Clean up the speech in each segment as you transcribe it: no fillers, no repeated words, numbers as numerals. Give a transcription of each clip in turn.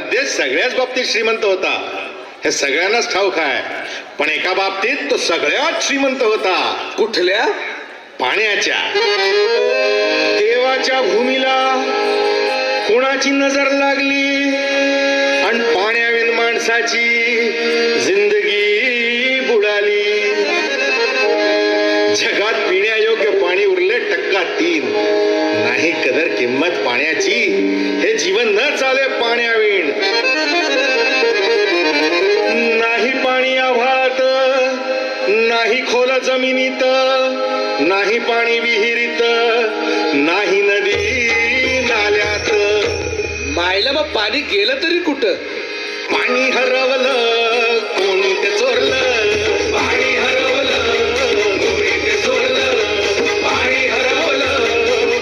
मध्ये सगळ्याच बाबतीत श्रीमंत होता हे सगळ्यांनाच ठाऊक आहे. पण एका बाबतीत तो सगळ्यात श्रीमंत होता. कुठल्या? पाण्याच्या. देवाच्या भूमीला कोणाची नजर लागली आणि पाण्याविन माणसाची जिंदगी बुडाली. जगात पिण्यायोग्य पाणी उरले टक्का 3. नाही कदर किंमत पाण्याची, हे जीवन न चाले पाण्याविण. नाही पाणी आभाळात, नाही खोल जमिनीत, नाही पाणी विहिरीत, नाही नदी नाल्यात. मायला मग पाणी गेलं तरी कुठं? पाणी हरवलं कोणी ते चोरलं, पाणी हरवलं कोणी ते चोरलं, पाणी हरवलं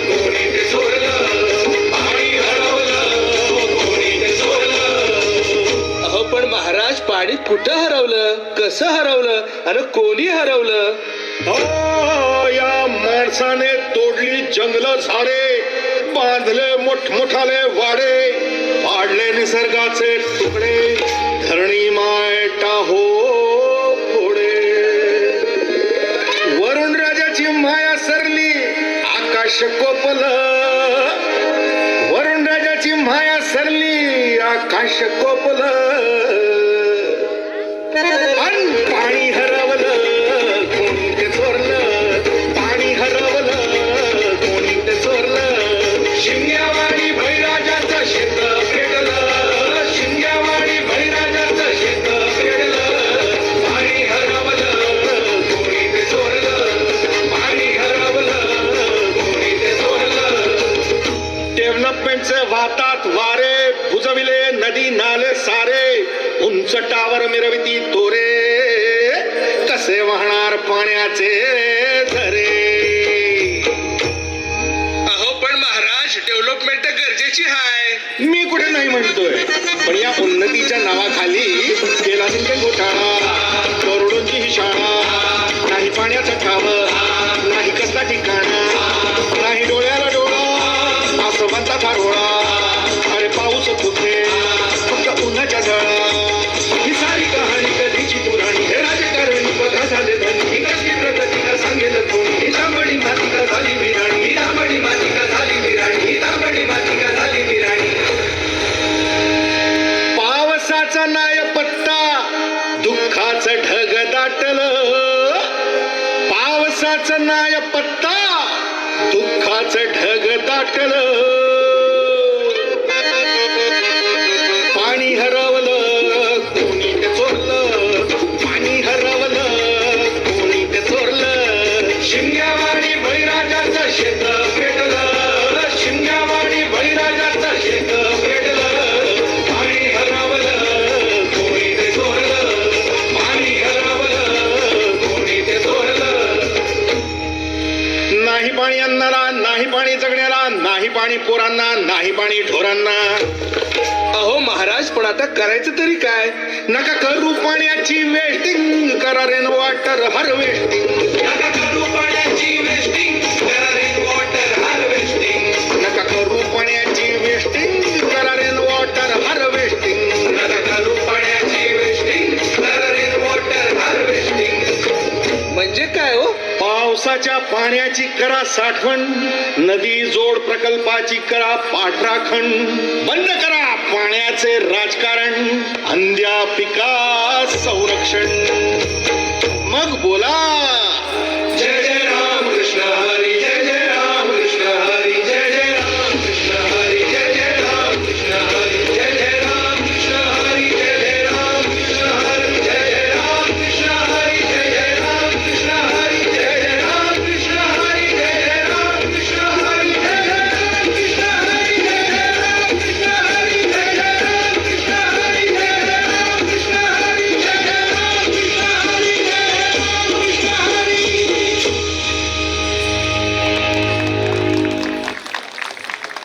कोणी ते चोरलं, पाणी हरवलं कोणी ते चोरलं. अहो पण महाराज, पाणी कुठं हरवलं, कसं हरवलं आणि कोणी हरवलं? या माणसाने तोडली जंगल झाडे, बांधले मोठमोठाले वाडे, पाडले निसर्गाचे तुकडे, धरणी मायटा हो पुढे. वरुण राजाची माया सरली, आकाश कोपल. वरुण राजाची माया सरली, आकाश कोपल. पाणी हरवलं कोणी ते चोरलं, पाणी हरवलं कोणी ते चोरलं. शिंग्यावाडी बळीराजाचं शेत पेटलं, शिंग्यावाडी बळीराजाचं शेत पेटलं. पाणी हरवलं कोणी ते चोरलं, पाणी हरवलं कोणी ते चोरलं. डेव्हलपमेंटचे वाहतात वारे, बुजविले नदी नाले सारे, उंच टावर मिरविती तोरे, कसे वाहणार पाण्याचे झरे. अहो पण महाराज, डेव्हलपमेंट गरजेची आहे. मी कुठे नाही म्हणतोय, पण या उन्नतीच्या नावाखाली केला असेल ते घोटाळा. करोडोंची ही शाळा, नाही पाण्याचं ठाव, नाही कसला ठिकाणा, नाही डोळ्याला डोळा, असं म्हणता फारोळा. अरे पाऊस कुठे, फक्त उन्हाच्या झळा. ही सारी कहाणी कधीची पुराणी, हे राजकारणी बघा झाले धनी. ही कशी प्रगती का सांगेल कोणी, ही तांबडी माती का झाली विराणी, ही तांबडी माती का झाली विराणी, ही तांबडी माती का झाली विराणी. पावसाचा नाय पत्ता, दुःखाचं ढग दाटलं. पावसाचं नाय पत्ता, दुःखाचं ढग दाटलं. पाणी हरवलं कोणी ते चोरलं, पाणी हरवलं कोणी ते चोरलं. शिंग्यावाडी बळीराजाचं शेत पेटलं, शिंग्यावाडी बळीराजाचं शेत पेटलं. पाणी हरवलं कोणी ते चोरलं, पाणी हरवलं कोणी ते चोरलं. नाही पाणी अन्नाला, नाही पाणी जगण्याला, नाही पाणी पोरांना, नाही पाणी ढोरांना. अहो महाराज, पण आता करायचं तरी काय? नका करू पाण्याची वेस्टिंग, करा रेन वॉटर हार्वेस्टिंग. नका करू पाण्याची वेस्टिंग, करा रेन वॉटर हार्वेस्टिंग. नका करू पाण्याची वेस्टिंग, करा रेन वॉटर हार्वेस्टिंग. नका करू पाण्याची वेस्टिंग, करा रेन वॉटर हार्वेस्टिंग. म्हणजे काय हो? पावसाच्या पाण्याची करा साठवण, नदी जोड प्रकल्पाची करा पाठराखण. बंद करा पाण्याचे राजकारण, अंध्या पिका संरक्षण. मग बोला